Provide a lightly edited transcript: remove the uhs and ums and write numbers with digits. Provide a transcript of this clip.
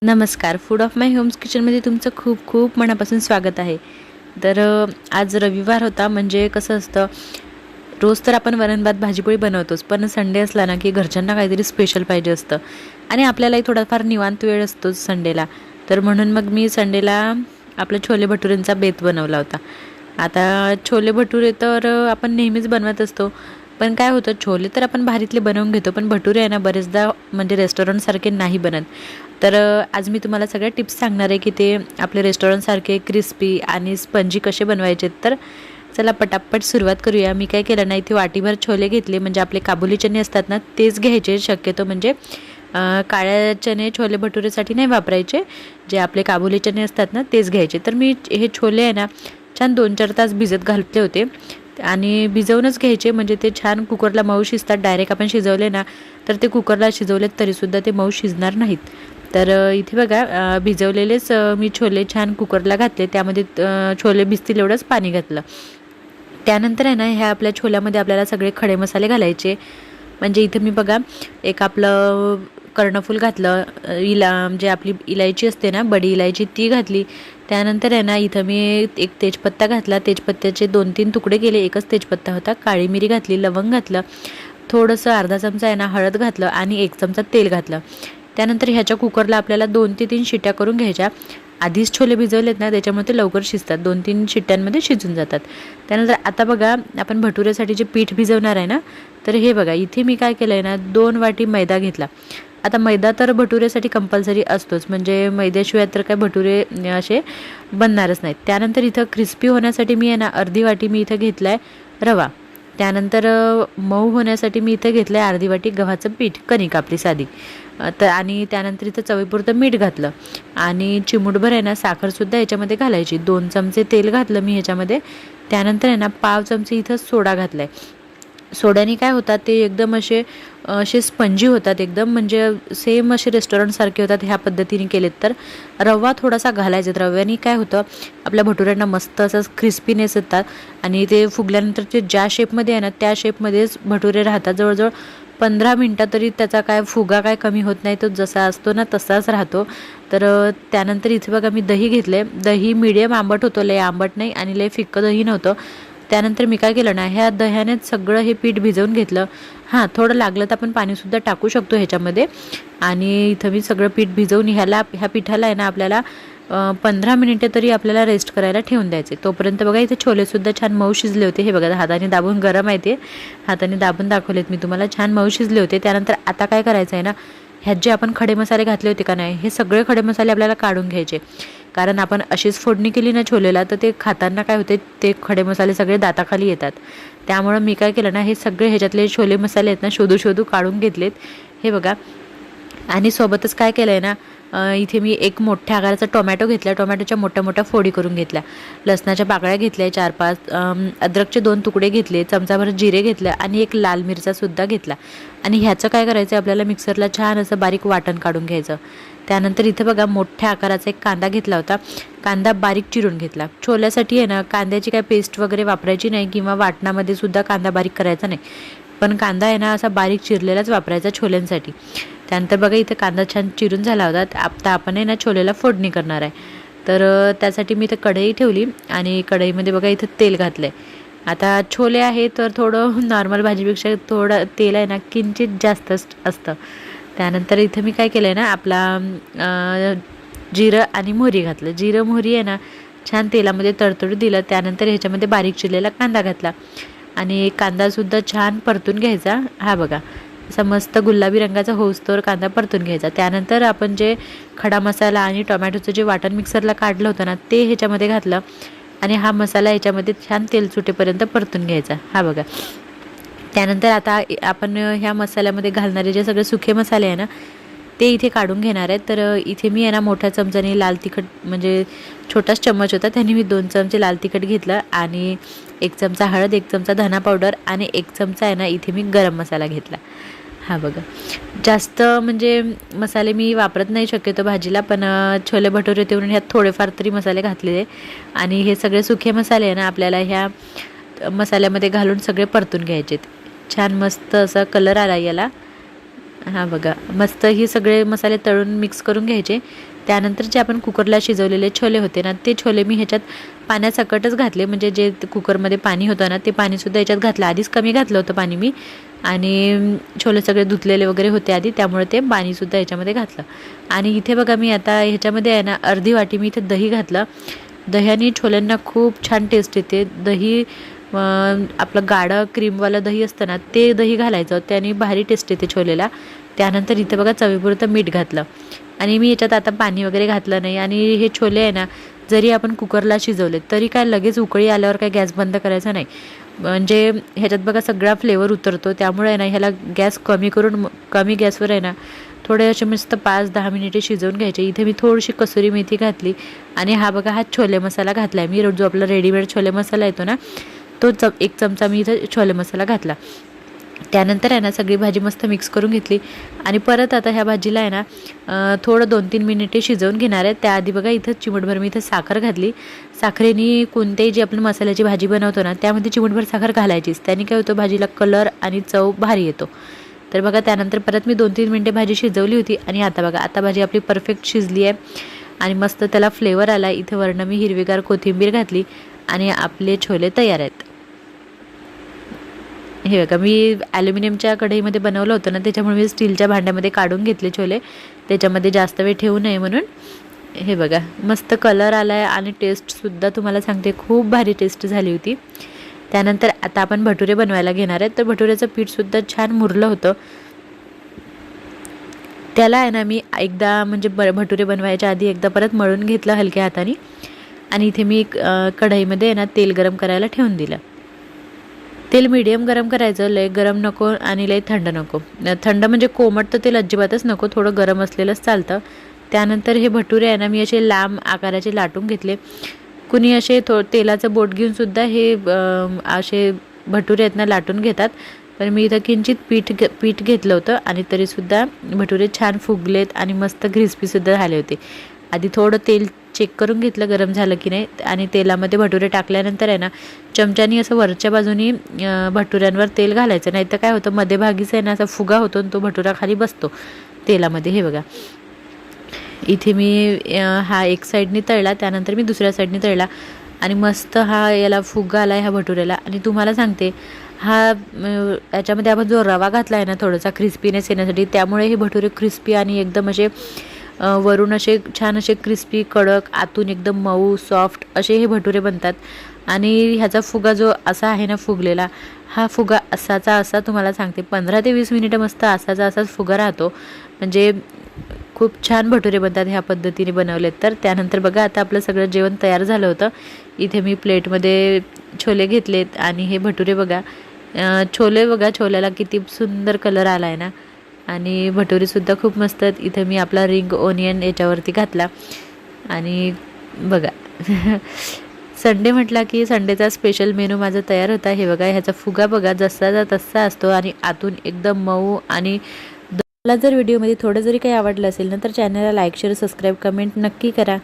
नमस्कार. Food of my homes किचनमध्ये तुमचं खूप खूप मनापासून स्वागत आहे. तर आज रविवार होता. म्हणजे कसं असतं, रोज तर आपण वरण भात भाजीपोळी बनवतोच, पण संडे असला ना की घरच्यांना काहीतरी स्पेशल पाहिजे असतं आणि आपल्यालाही थोडाफार निवांत वेळ असतोच संडेला. तर म्हणून मग मी संडेला आपलं छोले भटुरेंचा बेत बनवला होता. आता छोले भटुरे तर आपण नेहमीच बनवत असतो, पण काय होतं, छोले तर आपण भारीतले बनवून घेतो, पण भटुरे आहे ना बरेचदा म्हणजे रेस्टॉरंटसारखे नाही बनत. तर आज मी तुम्हाला सगळ्या टिप्स सांगणार आहे की ते आपले रेस्टॉरंटसारखे क्रिस्पी आणि स्पंजी कसे बनवायचे. तर चला पटापट सुरुवात करूया. मी काय केलं ना, इथे वाटीभर छोले घेतले. म्हणजे आपले काबुली चणे असतात ना तेच घ्यायचे शक्यतो. म्हणजे काळ्या चणे छोले भटुरेसाठी नाही वापरायचे, जे आपले काबुली चणे असतात ना तेच घ्यायचे. तर मी हे छोले आहे ना छान 2-4 तास भिजत घातले होते आणि भिजवूनच घ्यायचे, म्हणजे ते छान कुकरला मऊ शिजतात. डायरेक्ट आपण शिजवले ना तर ते कुकरला शिजवलेत तरीसुद्धा ते मऊ शिजणार नाहीत. तर इथे बघा भिजवलेलेच मी छोले छान कुकरला घातले. त्यामध्ये छोले भिजतील एवढंच पाणी घातलं. त्यानंतर आहे ना ह्या आपल्या छोल्यामध्ये आपल्याला सगळे खडे मसाले घालायचे. म्हणजे इथे मी बघा एक आपलं कर्णफूल घातलं, म्हणजे आपली इलायची असते ना बडी इलायची ती घातली. त्यानंतर आहे ना इथं मी एक तेजपत्ता घातला. तेजपत्त्याचे 2-3 तुकडे केले, एकच तेजपत्ता होता. काळी मिरी घातली, लवंग घातलं, थोडंसं अर्धा चमचा आहे ना हळद घातलं आणि 1 चमचा तेल घातलं. त्यानंतर ह्याच्या कुकरला आपल्याला 2 ते 3 शिट्ट्या करून घ्यायच्या. आधीच छोले भिजवलेत ना त्याच्यामुळे ते लवकर शिजतात, 2-3 शिट्ट्यांमध्ये शिजून जातात. त्यानंतर आता बघा आपण भटुरेसाठी जे पीठ भिजवणार आहे ना, तर हे बघा इथे मी काय केलं आहे ना 2 वाटी मैदा घेतला. आता मैदा तर भटुरेसाठी कंपल्सरी असतोच, म्हणजे मैद्याशिवाय तर काय भटुरे असे बनणारच नाहीत. त्यानंतर इथं क्रिस्पी होण्यासाठी मी आहे ना अर्धी वाटी मी इथं घेतला आहे रवा. त्यानंतर मऊ होण्यासाठी मी इथं घेतलं आहे अर्धी वाटी गव्हाचं पीठ, कणिक आपली साधी. तर आणि त्यानंतर इथं चवीपुरतं मीठ घातलं आणि चिमूटभर आहे ना साखरसुद्धा याच्यामध्ये घालायची. 2 चमचे तेल घातलं मी ह्याच्यामध्ये. त्यानंतर आहे ना पाव चमचे इथं सोडा घातला आहे. सोड्याने काय होतात ते एकदम असे असे स्पंजी होतात एकदम, म्हणजे सेम असे रेस्टॉरंटसारखे होतात ह्या पद्धतीने केलेत तर. रवा थोडासा घालायचा. रव्याने काय होतं, आपल्या भटुऱ्यांना मस्त असं क्रिस्पीनेस येतात आणि ते फुगल्यानंतर ते ज्या शेपमध्ये आहे ना त्या शेपमध्येच भटुरे राहतात. जवळजवळ 15 मिनटं तरी त्याचा काय फुगा काय कमी होत नाही, तो जसा असतो ना तसाच राहतो. तर त्यानंतर इथे बघा मी दही घेतले. दही मीडियम आंबट होतं, लय आंबट नाही आणि लय फिक्कं दही नव्हतं. त्यानंतर मी काय केलं ना, ह्या दह्यानेच सगळं हे पीठ भिजवून घेतलं. हां, थोडं लागलं तर आपण पाणीसुद्धा टाकू शकतो ह्याच्यामध्ये. आणि इथं मी सगळं पीठ भिजवून ह्या पिठाला आहे ना आपल्याला 15 मिनिटं तरी आपल्याला रेस्ट करायला ठेवून द्यायचे. तोपर्यंत बघा इथे छोलेसुद्धा छान मऊ शिजले होते. हे बघा हाताने दाबून, गरम आहे ते, हाताने दाबून दाखवलेत मी तुम्हाला, छान मऊ शिजले होते. त्यानंतर आता काय करायचं आहे ना, ह्यात जे आपण खडे मसाले घातले होते का नाही, हे सगळे खडे मसाले आपल्याला काढून घ्यायचे. कारण आपण अशीच फोडणी केली ना छोलेला तर ते खाताना काय होते, ते खडे मसाले सगळे दाताखाली येतात. त्यामुळं मी काय केलं ना, हे सगळे ह्याच्यातले छोले मसाले आहेत ना शोधू काढून घेतलेत. हे बघा. आणि सोबतच काय केलं आहे ना, इथे मी एक मोठ्या आकाराचा टोमॅटो घेतला. टोमॅटोच्या मोठ्या मोठ्या फोडी करून घेतल्या. लसणाच्या पाकळ्या घेतल्या 4-5, अद्रकचे 2 तुकडे घेतले, चमचाभर जिरे घेतलं आणि एक लाल मिरचासुद्धा घेतला. आणि ह्याचं काय करायचं, आपल्याला मिक्सरला छान असं बारीक वाटण काढून घ्यायचं. त्यानंतर इथं बघा मोठ्या आकाराचा एक कांदा घेतला होता. कांदा बारीक चिरून घेतला. छोल्यासाठी आहे ना कांद्याची काय पेस्ट वगैरे वापरायची नाही किंवा वाटणामध्ये सुद्धा कांदा बारीक करायचा नाही, पण कांदा आहे ना असा बारीक चिरलेलाच वापरायचा छोल्यांसाठी. त्यानंतर बघा इथं कांदा छान चिरून झाला होता. आता आपण आहे ना छोलेला फोडणी करणार आहे. तर त्यासाठी मी इथं कढई ठेवली आणि कढईमध्ये बघा इथं तेल घातलं आहे. आता छोले आहे तर थोडं नॉर्मल भाजीपेक्षा थोडं तेल आहे ना किंचित जास्त असतं. त्यानंतर इथं मी काय केलं आहे ना, आपला जिरं आणि मोहरी घातलं. जिरं मोहरी आहे ना छान तेलामध्ये तडतडू दिलं. त्यानंतर ह्याच्यामध्ये बारीक चिरलेला कांदा घातला आणि कांदासुद्धा छान परतून घ्यायचा. हा बघा असा मस्त गुलाबी रंगाचा होईस्तोवर कांदा परतून घ्यायचा. त्यानंतर आपण जे खडा मसाला आणि टोमॅटोचं जे वाटण मिक्सरला काढलं होतं ना ते ह्याच्यामध्ये घातलं आणि हा मसाला ह्याच्यामध्ये छान तेल सुटेपर्यंत परतून घ्यायचा. हा बघा. त्यानंतर आता आपण ह्या मसाल्यामध्ये घालणारे जे सगळे सुखे मसाले आहे ना ते इथे काढून घेणार आहेत. तर इथे मी आहे ना मोठ्या चमच्याने लाल तिखट, म्हणजे छोटाच चम्मच होता त्याने मी 2 चमचे लाल तिखट घेतलं आणि 1 चमचा हळद, 1 चमचा धना पावडर आणि 1 चमचा आहे ना इथे मी गरम मसाला घेतला. हा बघा. जास्त म्हणजे मसाले मी वापरत नाही शक्यतो भाजीला, पण छोले भटुरे होते म्हणून ह्यात थोडेफार तरी मसाले घातलेले. आणि हे सगळे सुखे मसाले आहे ना आपल्याला ह्या मसाल्यामध्ये घालून सगळे परतून घ्यायचे. छान मस्त असा कलर आला याला. हां बघा, मस्त हे सगळे मसाले तळून मिक्स करून घ्यायचे. त्यानंतर जे आपण कुकरला शिजवलेले छोले होते ना, ते छोले मी ह्याच्यात पाण्यासकटच घातले. म्हणजे जे कुकरमध्ये पाणी होतं ना, ते पाणीसुद्धा ह्याच्यात घातलं. आधीच कमी घातलं होतं पाणी मी, आणि छोले सगळे धुतलेले वगैरे होते आधी, त्यामुळे ते पाणीसुद्धा ह्याच्यामध्ये घातलं. आणि इथे बघा मी आता ह्याच्यामध्ये आहे ना अर्धी वाटी मी इथे दही घातलं. दह्याने छोल्यांना खूप छान टेस्ट येते. दही आपलं गाढं क्रीमवालं दही असतं ना, ते दही घालायचं, त्याने भारी टेस्ट येते छोलेला. त्यानंतर इथे बघा चवीपुरतं मीठ घातलं, आणि मी याच्यात आता पाणी वगैरे घातलं नाही. आणि हे छोले आहे ना, जरी आपण कुकरला शिजवले तरी काय लगेच उकळी आल्यावर काय गॅस बंद करायचा नाही. म्हणजे ह्याच्यात बघा सगळा फ्लेवर उतरतो, त्यामुळे आहे ना ह्याला गॅस कमी करून, कमी गॅसवर आहे ना थोडे असे मस्त 5-10 मिनिटे शिजवून घ्यायचे. इथे मी थोडीशी कसुरी मेथी घातली, आणि हा बघा हा छोले मसाला घातला आहे मी. जो आपला रेडीमेड छोले मसाला येतो ना, तो एक चमचा मी इथं छोले मसाला घातला. त्यानंतर आहे ना सगळी भाजी मस्त मिक्स करून घेतली, आणि परत आता ह्या भाजीला आहे ना थोडं 2-3 मिनिटे शिजवून घेणार आहे. त्याआधी बघा इथं चिमटभर मी इथं साखर घातली. साखरेने कोणत्याही जी आपण मसाल्याची भाजी बनवतो ना, त्यामध्ये चिमटभर साखर घालायचीच. त्याने काय होतं, भाजीला कलर आणि चव भारी येतो. तर बघा त्यानंतर परत मी 2-3 मिनिटे भाजी शिजवली होती, आणि आता बघा आता भाजी आपली परफेक्ट शिजली आहे, आणि मस्त त्याला फ्लेवर आला. इथे वरनं मी हिरवीगार कोथिंबीर घातली, आणि आपले छोले तयार आहेत. हे बघा मी ॲल्युमिनियमच्या कढईमध्ये बनवलं होतं ना, त्याच्यामुळे मी स्टीलच्या भांड्यामध्ये काढून घेतले छोले, त्याच्यामध्ये जास्त वेळ ठेवू नये म्हणून. हे बघा मस्त कलर आला आहे, आणि टेस्टसुद्धा तुम्हाला सांगते खूप भारी टेस्ट झाली होती. त्यानंतर आता आपण भटुरे बनवायला घेणार आहेत. तर भटुऱ्याचं पीठसुद्धा छान मुरलं होतं. त्याला आहे ना मी एकदा म्हणजे भटुरे बनवायच्या आधी एकदा परत मळून घेतलं हलक्या हाताने, आणि इथे मी कढईमध्ये आहे ना तेल गरम करायला ठेवून दिलं. तेल मीडियम गरम करायचं, लय गरम नको आणि लय थंड नको. थंड म्हणजे कोमट तर तेल अजिबातच नको, थोडं गरम असलेलंच चालतं. त्यानंतर हे भटुरे आहे ना मी असे लांब आकाराचे लाटून घेतले. कुणी असे तेलाचं बोट घेऊन सुद्धा हे असे भटुरे आहेत ना लाटून घेतात. पण मी इथं किंचित पीठ घेतलं होतं, आणि तरीसुद्धा भटुरे छान फुगलेत आणि मस्त क्रिस्पीसुद्धा झाले होते. आधी थोडं तेल चेक करून घेतलं गरम झालं की नाही, आणि तेलामध्ये भटुरे टाकल्यानंतर आहे ना चमच्यानी असं वरच्या बाजूनी भटुऱ्यांवर तेल घालायचं, नाही तर काय होतं मध्ये भागीच आहे ना असा फुगा होतो, आणि तो भटुरा खाली बसतो तेलामध्ये. हे बघा इथे मी हा एक साईडनी तळला, त्यानंतर मी दुसऱ्या साईडनी तळला, आणि मस्त हा याला फुगा आला आहे ह्या भटुऱ्याला. आणि तुम्हाला सांगते हा याच्यामध्ये आपण जो रवा घातला आहे ना थोडासा क्रिस्पीनेस येण्यासाठी, त्यामुळे हे भटुरे क्रिस्पी आणि एकदम असे वरून असे छान असे क्रिस्पी कडक, आतून एकदम मऊ सॉफ्ट असे हे भटुरे बनतात. आणि ह्याचा फुगा जो असा आहे ना फुगलेला, हा फुगा असा तुम्हाला सांगते 15 ते 20 मिनिटं मस्त असाच फुगा राहतो. म्हणजे खूप छान भटुरे बनतात ह्या पद्धतीने बनवलेत तर. त्यानंतर बघा आता आपलं सगळं जेवण तयार झालं होतं. इथे मी प्लेटमध्ये छोले घेतलेत, आणि हे भटुरे बघा, छोले बघा, छोल्याला किती सुंदर कलर आला आहे ना, आणि भटुरीसुद्धा खूप मस्त आहेत. इथे मी आपला रिंग ओनियन याच्यावरती घातला, आणि बघा संडे म्हटला की संडेचा स्पेशल मेनू माझा तयार होता. हे बघा ह्याचा फुगा बघा जसाचा तसा असतो, आणि आतून एकदम मऊ. आणि मला जर व्हिडिओमध्ये थोडं जरी काही आवडलं असेल ना, तर चॅनलला लाईक, शेअर, सबस्क्राईब, कमेंट नक्की करा.